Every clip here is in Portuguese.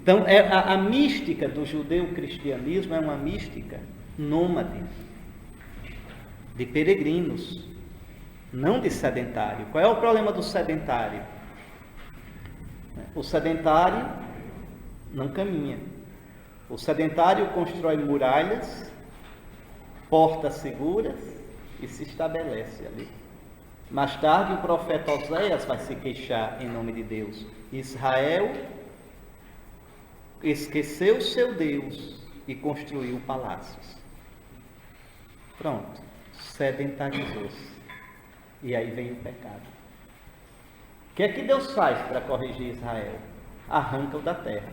Então, a mística do judeu-cristianismo é uma mística nômade, de peregrinos, não de sedentário. Qual é o problema do sedentário? O sedentário não caminha. O sedentário constrói muralhas, portas seguras e se estabelece ali. Mais tarde, o profeta Oséias vai se queixar em nome de Deus. Israel esqueceu seu Deus e construiu palácios. Pronto, sedentarizou-se. E aí vem o pecado. O que é que Deus faz para corrigir Israel? Arranca-o da terra.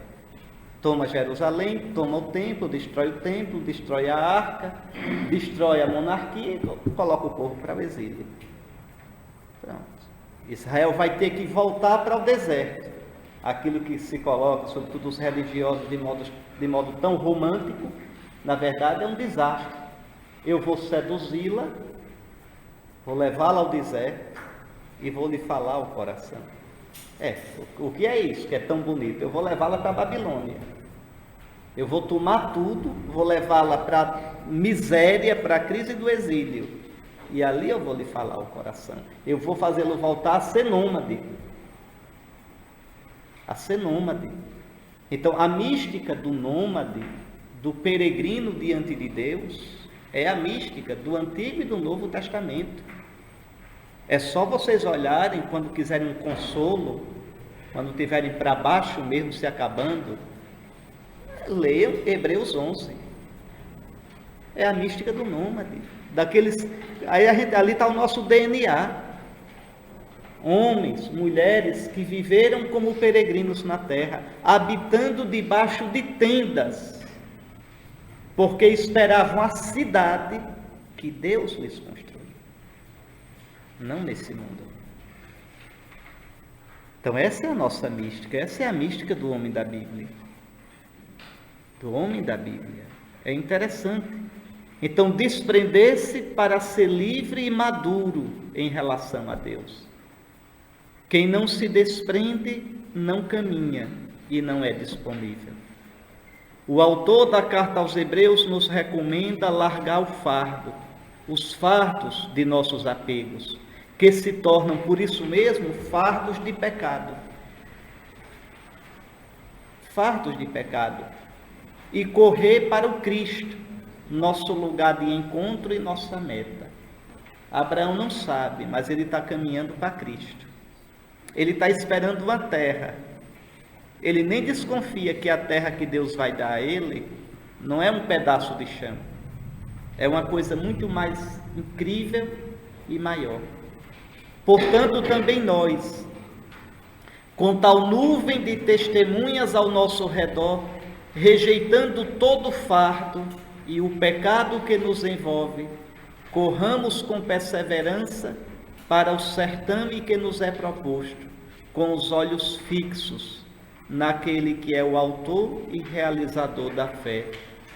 Toma Jerusalém, toma o templo, destrói a arca, destrói a monarquia e coloca o povo para o exílio. Pronto. Israel vai ter que voltar para o deserto. Aquilo que se coloca, sobretudo os religiosos, de modo tão romântico, na verdade é um desastre. Eu vou seduzi-la, vou levá-la ao deserto e vou lhe falar ao coração. O que é isso que é tão bonito? Eu vou levá-la para a Babilônia. Eu vou tomar tudo, vou levá-la para a miséria, para a crise do exílio. E ali eu vou lhe falar ao coração. Eu vou fazê-lo voltar a ser nômade. A ser nômade. Então, a mística do nômade, do peregrino diante de Deus, é a mística do Antigo e do Novo Testamento. É só vocês olharem quando quiserem um consolo, quando estiverem para baixo mesmo, se acabando, leiam Hebreus 11. É a mística do nômade. Ali está o nosso DNA. Homens, mulheres que viveram como peregrinos na terra, habitando debaixo de tendas, porque esperavam a cidade que Deus lhes construiu. Não nesse mundo. Então essa é a nossa mística, essa é a mística do homem da Bíblia. Do homem da Bíblia. É interessante. Então desprender-se para ser livre e maduro em relação a Deus. Quem não se desprende não caminha e não é disponível. O autor da carta aos Hebreus nos recomenda largar o fardo, os fardos de nossos apegos, que se tornam, por isso mesmo, fardos de pecado. Fardos de pecado. E correr para o Cristo, nosso lugar de encontro e nossa meta. Abraão não sabe, mas ele está caminhando para Cristo. Ele está esperando uma terra. Ele nem desconfia que a terra que Deus vai dar a ele não é um pedaço de chão. É uma coisa muito mais incrível e maior. Portanto, também nós, com tal nuvem de testemunhas ao nosso redor, rejeitando todo fardo e o pecado que nos envolve, corramos com perseverança para o certame que nos é proposto, com os olhos fixos naquele que é o autor e realizador da fé,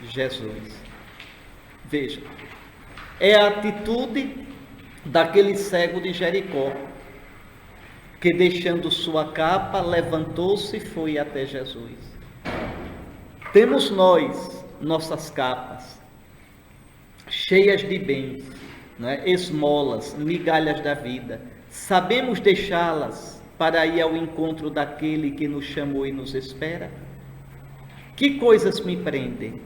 Jesus. Veja, é a atitude daquele cego de Jericó, que deixando sua capa, levantou-se e foi até Jesus. Temos nós, nossas capas, cheias de bens, esmolas, migalhas da vida. Sabemos deixá-las para ir ao encontro daquele que nos chamou e nos espera? Que coisas me prendem?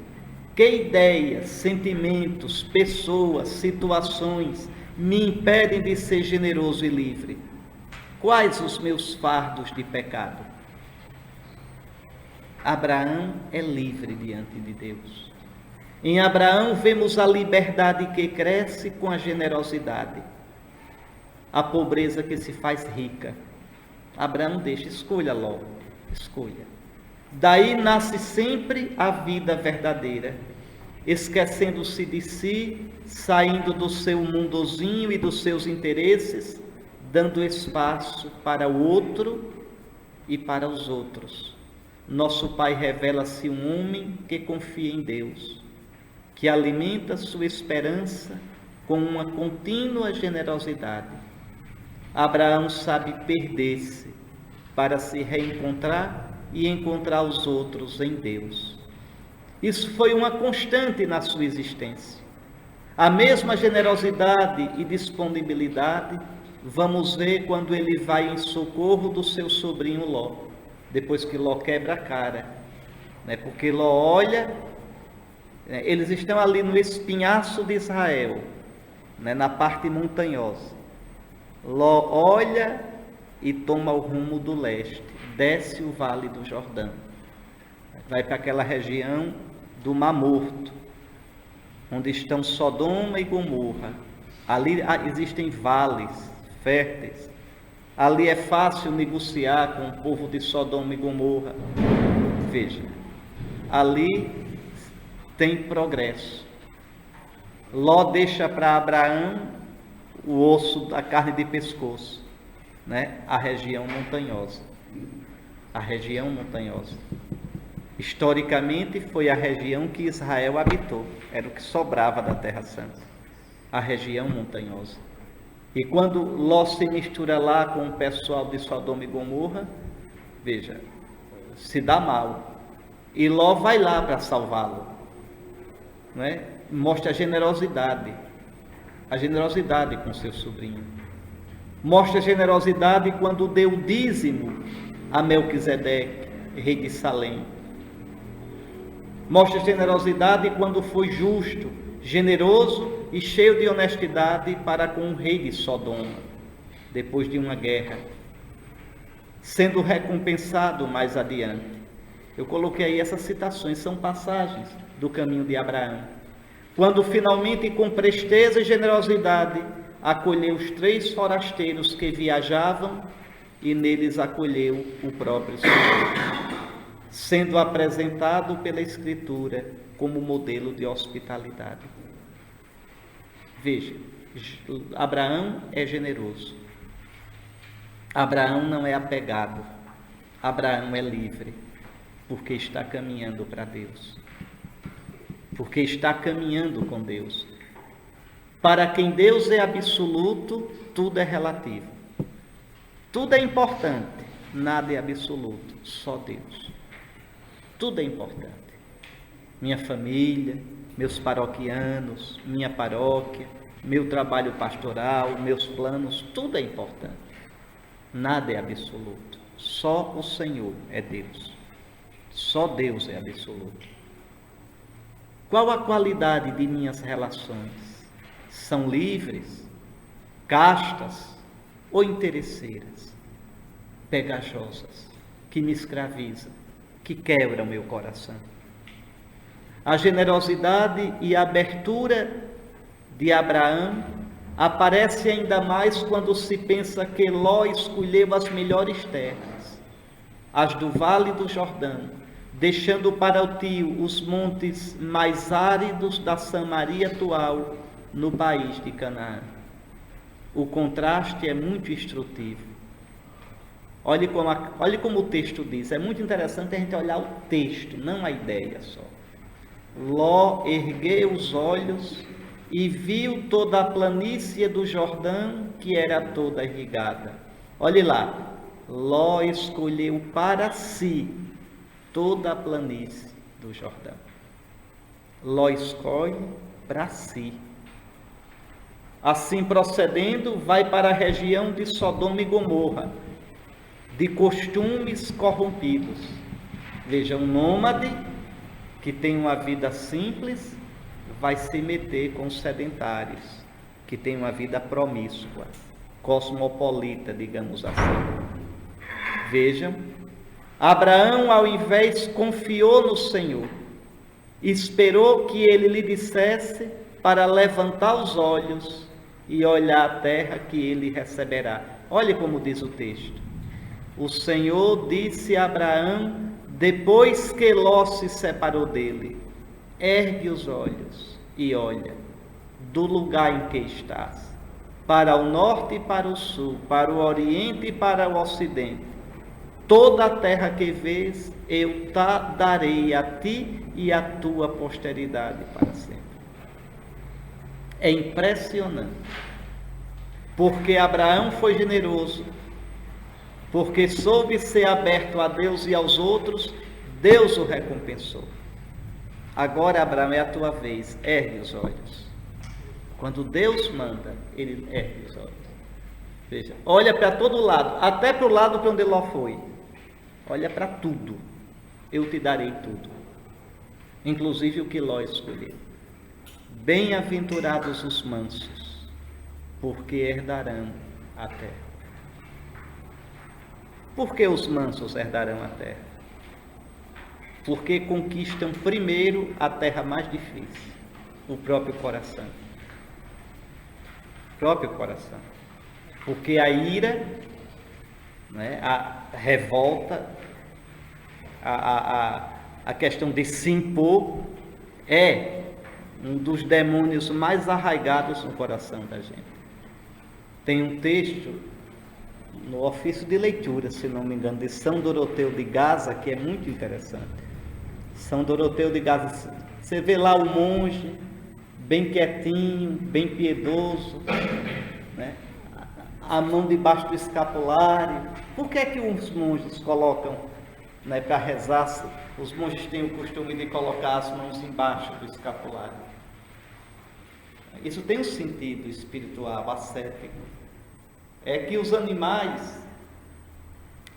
Que ideias, sentimentos, pessoas, situações me impedem de ser generoso e livre? Quais os meus fardos de pecado? Abraão é livre diante de Deus. Em Abraão vemos a liberdade que cresce com a generosidade, a pobreza que se faz rica. Abraão deixa, escolha logo, escolha. Daí nasce sempre a vida verdadeira, esquecendo-se de si, saindo do seu mundozinho e dos seus interesses, dando espaço para o outro e para os outros. Nosso Pai revela-se um homem que confia em Deus, que alimenta sua esperança com uma contínua generosidade. Abraão sabe perder-se para se reencontrar e encontrar os outros em Deus. Isso foi uma constante na sua existência. A mesma generosidade e disponibilidade vamos ver quando ele vai em socorro do seu sobrinho Ló, depois que Ló quebra a cara, né? Porque Ló olha, eles estão ali no espinhaço de Israel, né? Na parte montanhosa. Ló olha e toma o rumo do leste, desce o vale do Jordão, vai para aquela região do Mar Morto, onde estão Sodoma e Gomorra. Ali existem vales férteis. Ali é fácil negociar com o povo de Sodoma e Gomorra. Veja, ali tem progresso. Ló deixa para Abraão o osso da carne de pescoço, né? A região montanhosa. A região montanhosa. Historicamente foi a região que Israel habitou, era o que sobrava da Terra Santa, a região montanhosa. E quando Ló se mistura lá com o pessoal de Sodoma e Gomorra, veja, se dá mal. E Ló vai lá para salvá-lo, né? Mostra a generosidade com seu sobrinho. Mostra a generosidade quando deu o dízimo a Melquisedeque, rei de Salém. Mostra generosidade quando foi justo, generoso e cheio de honestidade para com o rei de Sodoma, depois de uma guerra, sendo recompensado mais adiante. Eu coloquei aí essas citações, são passagens do caminho de Abraão. Quando finalmente, com presteza e generosidade, acolheu os 3 forasteiros que viajavam e neles acolheu o próprio Senhor, sendo apresentado pela Escritura como modelo de hospitalidade. Veja, Abraão é generoso. Abraão não é apegado. Abraão é livre, porque está caminhando para Deus. Porque está caminhando com Deus. Para quem Deus é absoluto, tudo é relativo. Tudo é importante, nada é absoluto, só Deus. Tudo é importante. Minha família, meus paroquianos, minha paróquia, meu trabalho pastoral, meus planos, tudo é importante. Nada é absoluto. Só o Senhor é Deus. Só Deus é absoluto. Qual a qualidade de minhas relações? São livres, castas ou interesseiras, pegajosas, que me escravizam, que quebram meu coração? A generosidade e a abertura de Abraão aparece ainda mais quando se pensa que Ló escolheu as melhores terras, as do Vale do Jordão, deixando para o tio os montes mais áridos da Samaria atual, no país de Canaã. O contraste é muito instrutivo. Olhe como o texto diz. É muito interessante a gente olhar o texto, não a ideia só. Ló ergueu os olhos e viu toda a planície do Jordão, que era toda irrigada. Olhe lá, Ló escolheu para si toda a planície do Jordão. Ló escolhe para si. Assim procedendo, vai para a região de Sodoma e Gomorra, de costumes corrompidos. Veja, um nômade que tem uma vida simples vai se meter com os sedentários, que tem uma vida promíscua, cosmopolita, digamos assim. Vejam, Abraão, ao invés, confiou no Senhor, esperou que ele lhe dissesse para levantar os olhos e olhar a terra que ele receberá. Olhe como diz o texto. O Senhor disse a Abraão, depois que Ló se separou dele: ergue os olhos e olha do lugar em que estás, para o norte e para o sul, para o oriente e para o ocidente. Toda a terra que vês, eu darei a ti e à tua posteridade para sempre. É impressionante, porque Abraão foi generoso, Porque soube ser aberto a Deus e aos outros, Deus o recompensou. Agora, Abraão, é a tua vez, ergue os olhos. Quando Deus manda, ele ergue os olhos. Veja, olha para todo lado, até para o lado para onde Ló foi. Olha para tudo, eu te darei tudo, inclusive o que Ló escolheu. Bem-aventurados os mansos, porque herdarão a terra. Por que os mansos herdarão a terra? Porque conquistam primeiro a terra mais difícil, o próprio coração. Próprio coração. Porque a ira, né, a revolta, a questão de se impor é um dos demônios mais arraigados no coração da gente. Tem um texto no ofício de leitura, se não me engano, de São Doroteu de Gaza, que é muito interessante. São Doroteu de Gaza, você vê lá o monge, bem quietinho, bem piedoso, né? A mão debaixo do escapulário. Por que é que os monges colocam, né, para rezar? Os monges têm o costume de colocar as mãos embaixo do escapulário. Isso tem um sentido espiritual, ascético. É que os animais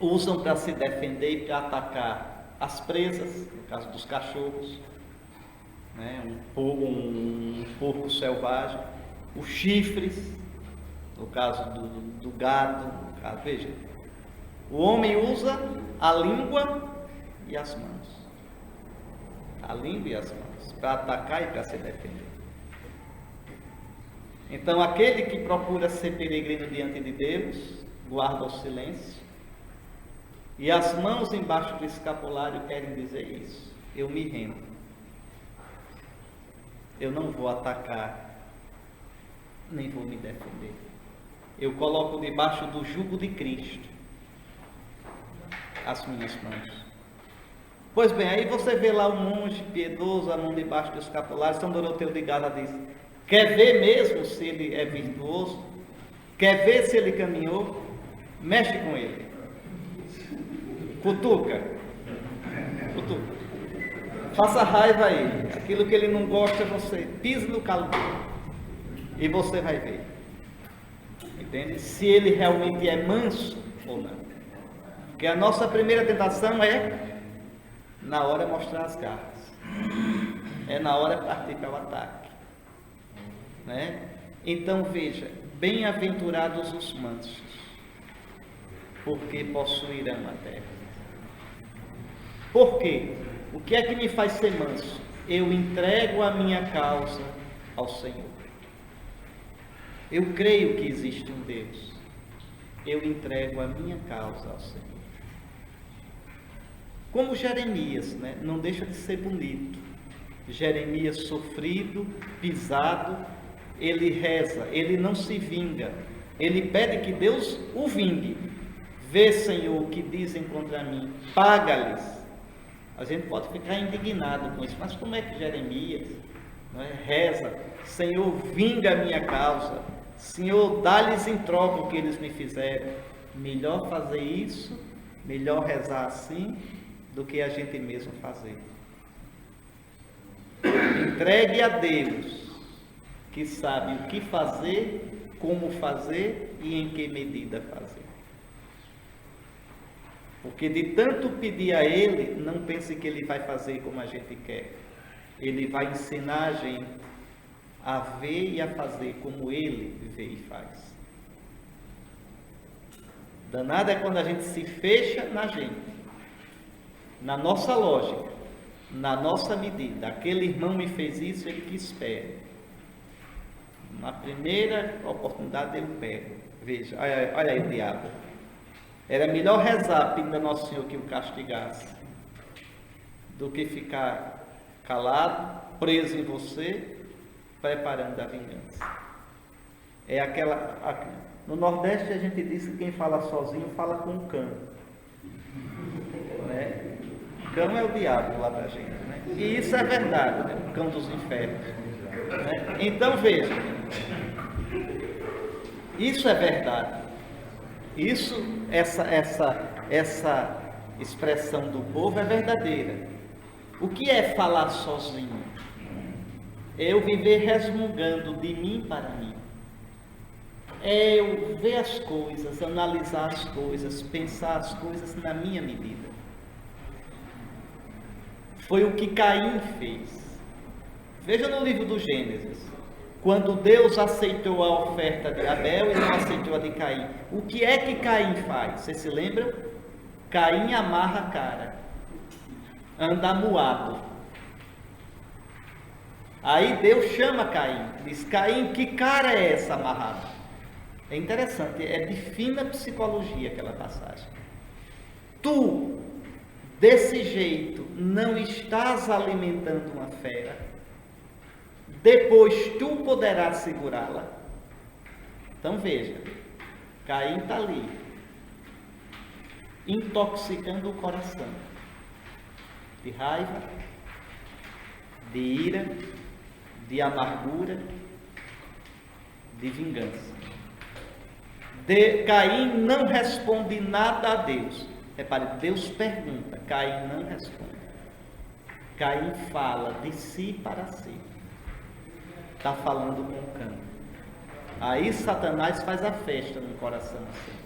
usam para se defender e para atacar as presas, no caso dos cachorros, né, um porco selvagem, os chifres, no caso do gado, veja, o homem usa a língua e as mãos. A língua e as mãos, para atacar e para se defender. Então, aquele que procura ser peregrino diante de Deus, guarda o silêncio, e as mãos embaixo do escapulário querem dizer isso. Eu me rendo. Eu não vou atacar, nem vou me defender. Eu coloco debaixo do jugo de Cristo as minhas mãos. Pois bem, aí você vê lá o monge piedoso, a mão debaixo do escapulário. São Doroteu de Gaza diz: quer ver mesmo se ele é virtuoso? Quer ver se ele caminhou? Mexe com ele. Cutuca. Faça raiva a ele. Aquilo que ele não gosta, você pise no calo dele. E você vai ver. Entende? Se ele realmente é manso ou não. Porque a nossa primeira tentação é, na hora, mostrar as garras. É na hora partir para o ataque. Né? Então veja, bem-aventurados os mansos, porque possuirão a terra. Por quê? O que é que me faz ser manso? Eu entrego a minha causa ao Senhor. Eu creio que existe um Deus. Eu entrego a minha causa ao Senhor. Como Jeremias, né? Não deixa de ser bonito. Jeremias sofrido, pisado, ele reza, ele não se vinga, ele pede que Deus o vingue. Vê, Senhor, o que dizem contra mim, paga-lhes. A gente pode ficar indignado com isso, mas como é que Jeremias, não é, reza: Senhor, vinga a minha causa, Senhor, dá-lhes em troca o que eles me fizeram. Melhor fazer isso, melhor rezar assim, do que a gente mesmo fazer. Entregue a Deus, que sabe o que fazer, como fazer e em que medida fazer. Porque de tanto pedir a Ele, não pense que Ele vai fazer como a gente quer. Ele vai ensinar a gente a ver e a fazer como Ele vê e faz. Danado é quando a gente se fecha na gente, na nossa lógica, na nossa medida. Aquele irmão me fez isso, ele que espera. Na primeira oportunidade eu pego. Veja, olha aí o diabo. Era melhor rezar pedindo a Nosso Senhor que o castigasse, do que ficar calado, preso em você, preparando a vingança. É aquela... No Nordeste a gente diz que quem fala sozinho fala com o cão. Né? O cão é o diabo lá da gente. Né? E isso é verdade, né? O cão dos infernos. Né? Então veja, isso é verdade. Essa expressão do povo é verdadeira. O que é falar sozinho? É eu viver resmungando de mim para mim. É eu ver as coisas, analisar as coisas, pensar as coisas na minha medida. Foi o que Caim fez. Veja no livro do Gênesis. Quando Deus aceitou a oferta de Abel e não aceitou a de Caim. O que é que Caim faz? Vocês se lembram? Caim amarra a cara. Anda amuado. Aí Deus chama Caim. Diz, Caim, que cara é essa amarrada? É interessante, é de fina psicologia aquela passagem. Tu, desse jeito, não estás alimentando uma fera, depois tu poderás segurá-la. Então veja, Caim está ali, intoxicando o coração, de raiva, de ira, de amargura, de vingança. Caim não responde nada a Deus. Repare, Deus pergunta, Caim não responde. Caim fala de si para si. Está falando com o cão. Aí Satanás faz a festa no coração assim.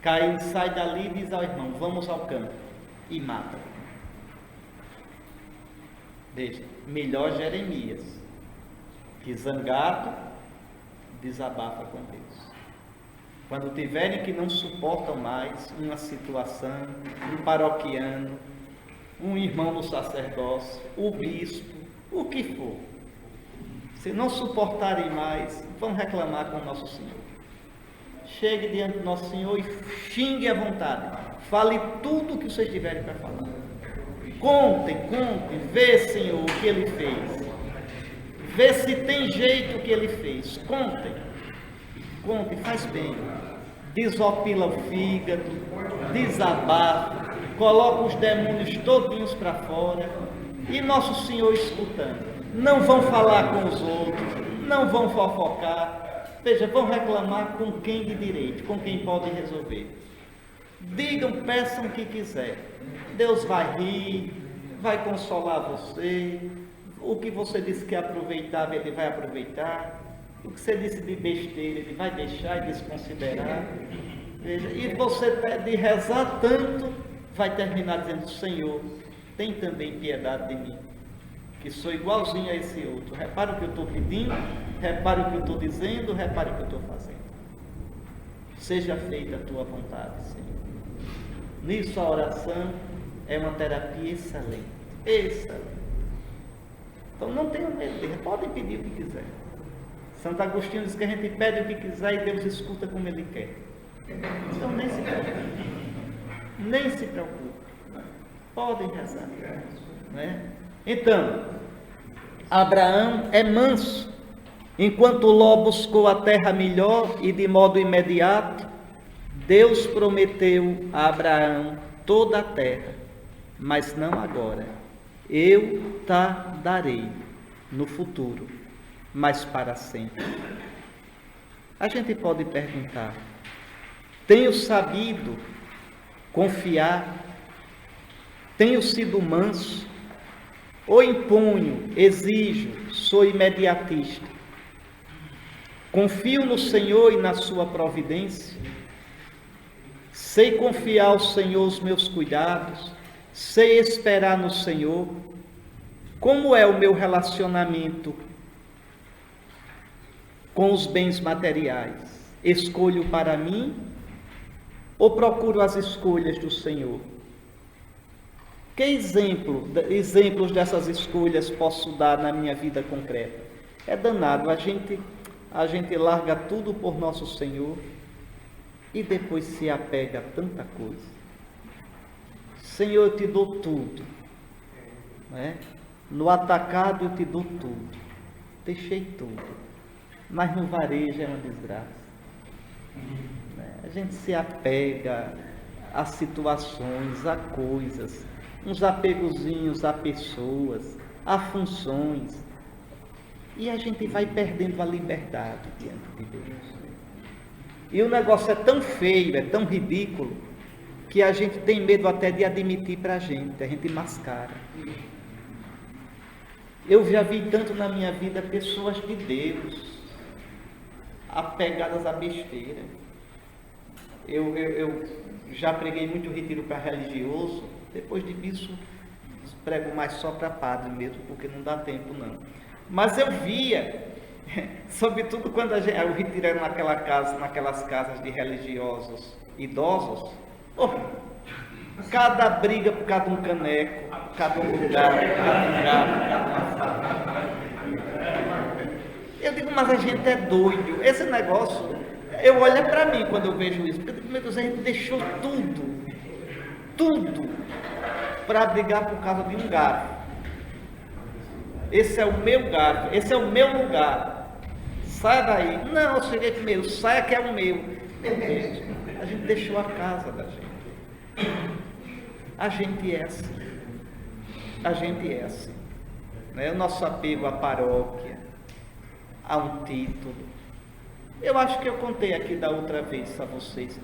Caim sai dali e diz ao irmão, vamos ao campo. E mata. Veja, melhor Jeremias, que zangado desabafa com Deus. Quando tiverem que não suportam mais uma situação, um paroquiano, um irmão do sacerdócio, o bispo, o que for. Se não suportarem mais, vão reclamar com o nosso Senhor. Chegue diante do nosso Senhor e xingue à vontade. Fale tudo o que vocês tiverem para falar. Contem, vê, Senhor, o que Ele fez. Vê se tem jeito o que Ele fez. Conte, faz bem. Desopila o fígado, desabafa, coloca os demônios todinhos para fora e nosso Senhor escutando. Não vão falar com os outros, não vão fofocar, veja, vão reclamar com quem de direito, com quem pode resolver. Digam, peçam o que quiser. Deus vai rir, vai consolar você. O que você disse que é aproveitável, Ele vai aproveitar. O que você disse de besteira, Ele vai deixar e desconsiderar. Veja, e você de rezar tanto, vai terminar dizendo, Senhor, tem também piedade de mim, que sou igualzinho a esse outro. Repara o que eu estou pedindo, repara o que eu estou dizendo, repara o que eu estou fazendo. Seja feita a tua vontade, Senhor. Nisso a oração é uma terapia excelente. Então não tenham medo, podem pedir o que quiser. Santo Agostinho diz que a gente pede o que quiser e Deus escuta como Ele quer. Então nem se preocupe. Podem rezar. Né? Então, Abraão é manso. Enquanto Ló buscou a terra melhor e de modo imediato, Deus prometeu a Abraão toda a terra, mas não agora. Eu te darei no futuro, mas para sempre. A gente pode perguntar, tenho sabido confiar? Tenho sido manso? Ou imponho, exijo, sou imediatista? Confio no Senhor e na sua providência? Sei confiar ao Senhor os meus cuidados? Sei esperar no Senhor? Como é o meu relacionamento com os bens materiais? Escolho para mim ou procuro as escolhas do Senhor? Que exemplos dessas escolhas posso dar na minha vida concreta? É danado, a gente larga tudo por nosso Senhor e depois se apega a tanta coisa. Senhor, eu te dou tudo, né? No atacado eu te dou tudo, deixei tudo, mas no varejo é uma desgraça. A gente se apega a situações, a coisas, uns apegozinhos a pessoas, a funções, e a gente vai perdendo a liberdade diante de Deus. E o negócio é tão feio, é tão ridículo, que a gente tem medo até de admitir para a gente mascara. Eu já vi tanto na minha vida pessoas de Deus apegadas à besteira. Eu já preguei muito retiro para religioso, depois de bispo prego mais só para padre mesmo, porque não dá tempo não. Mas eu via, sobretudo quando o retiro era naquelas casas de religiosos idosos, cada briga por cada um caneco, cada um lugar, cada um gato, cada uma faca. Eu digo, mas a gente é doido. Esse negócio, eu olho para mim quando eu vejo isso, porque eu digo, meu Deus, a gente deixou tudo, para brigar por causa de um garfo. Esse é o meu garfo, esse é o meu lugar. Sai daí. Não, eu cheguei primeiro, saia que é o meu. Meu Deus, a gente deixou a casa da gente. A gente é assim. A gente é assim. Né? O nosso apego à paróquia, a um título. Eu acho que eu contei aqui da outra vez a vocês.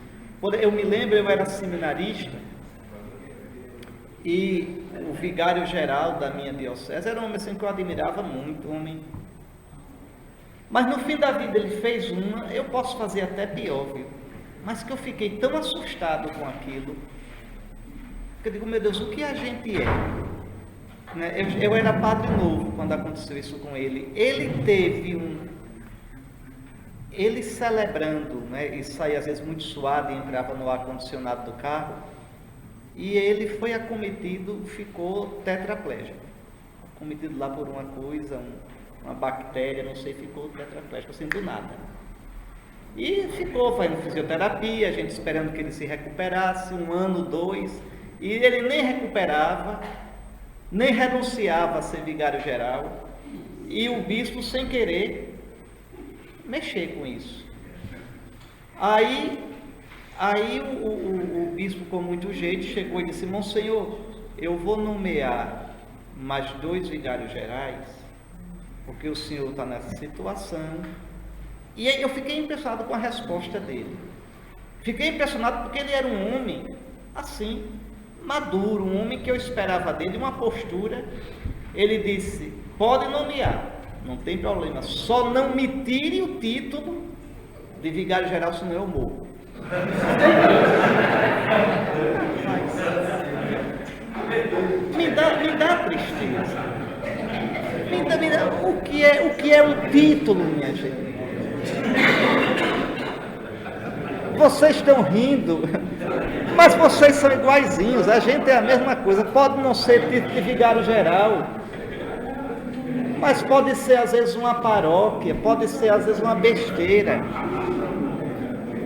Eu me lembro, eu era seminarista e o vigário-geral da minha diocese era um homem assim que eu admirava muito, homem. Mas no fim da vida ele fez uma, eu posso fazer até pior, viu? Mas que eu fiquei tão assustado com aquilo, que eu digo, meu Deus, o que a gente é? Né? Eu era padre novo quando aconteceu isso com ele. Ele celebrando, né, e saía às vezes muito suado e entrava no ar-condicionado do carro, e ele foi acometido, ficou tetraplégico, acometido lá por uma coisa, uma bactéria, não sei, ficou tetraplégico, assim, do nada. E ficou fazendo fisioterapia, a gente esperando que ele se recuperasse, 1 ano, 2, e ele nem recuperava, nem renunciava a ser vigário-geral, e o bispo, sem querer, mexer com isso. Aí o bispo, com muito jeito, chegou e disse, Monsenhor, eu vou nomear mais 2 vigários gerais, porque o senhor está nessa situação. E aí eu fiquei impressionado com a resposta dele. Fiquei impressionado porque ele era um homem, assim, maduro, um homem que eu esperava dele, uma postura. Ele disse, pode nomear, não tem problema, só não me tire o título de vigário-geral, senão eu morro. Me dá tristeza. Me dá, o que é um título, minha gente? Vocês estão rindo, mas vocês são iguaizinhos, a gente é a mesma coisa. Pode não ser título de vigário-geral, mas pode ser às vezes uma paróquia, pode ser às vezes uma besteira.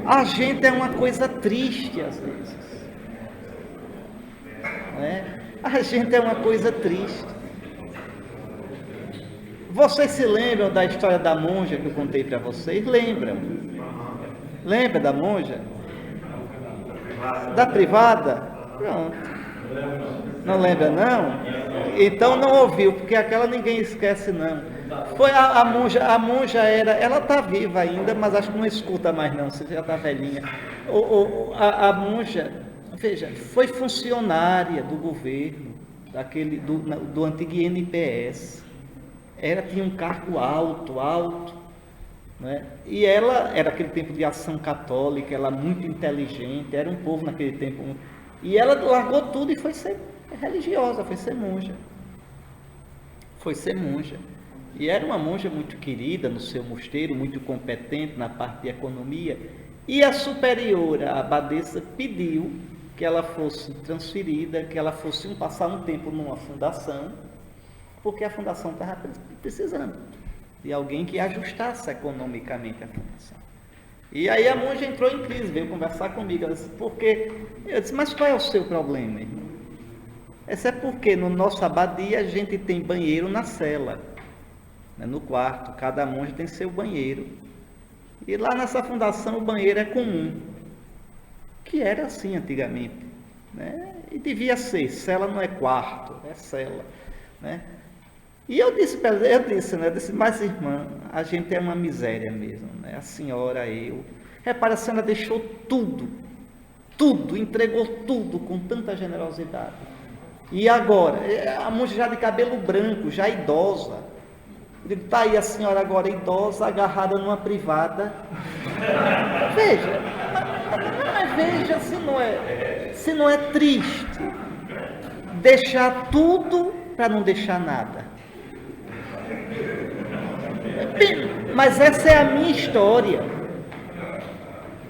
A gente é uma coisa triste às vezes, né? A gente é uma coisa triste. Vocês se lembram da história da monja que eu contei para vocês? Lembram? Lembra da monja? Da privada? Pronto. Não lembra não? Então não ouviu, porque aquela ninguém esquece não. Foi a monja ela está viva ainda, mas acho que não escuta mais não, você já está velhinha. A monja, veja, foi funcionária do governo, do antigo INPS. Ela tinha um cargo alto, né? E ela era aquele tempo de ação católica, ela muito inteligente, era um povo naquele tempo. E ela largou tudo e foi ser religiosa, foi ser monja. E era uma monja muito querida no seu mosteiro, muito competente na parte de economia. E a superiora, a abadesa, pediu que ela fosse transferida, que ela fosse passar um tempo numa fundação, porque a fundação estava precisando de alguém que ajustasse economicamente a fundação. E aí a monja entrou em crise, veio conversar comigo. Ela disse, eu disse, mas qual é o seu problema, irmão? Essa é porque no nosso abadia a gente tem banheiro na cela, né, no quarto, cada monge tem seu banheiro. E lá nessa fundação o banheiro é comum, que era assim antigamente, né? E devia ser, cela não é quarto, é cela, né? E eu disse para ela, mas irmã, a gente é uma miséria mesmo, né? A senhora, eu, Repara, a senhora deixou tudo, entregou tudo com tanta generosidade. E agora, a monja já de cabelo branco, já idosa. Eu digo, está aí a senhora agora idosa, agarrada numa privada. Veja, mas veja se não é triste deixar tudo para não deixar nada. Mas essa é a minha história.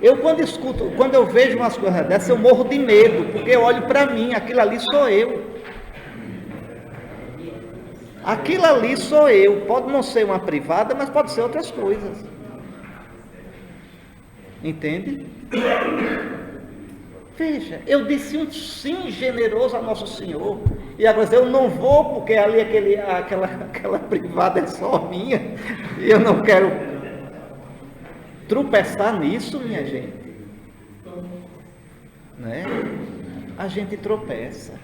Eu quando eu vejo umas coisas dessas, eu morro de medo, porque eu olho para mim, aquilo ali sou eu. Aquilo ali sou eu. Pode não ser uma privada, mas pode ser outras coisas. Entende? Veja, eu disse um sim generoso a Nosso Senhor. E agora eu não vou porque ali aquela privada é só minha. E eu não quero tropeçar nisso, minha gente. Né? A gente tropeça.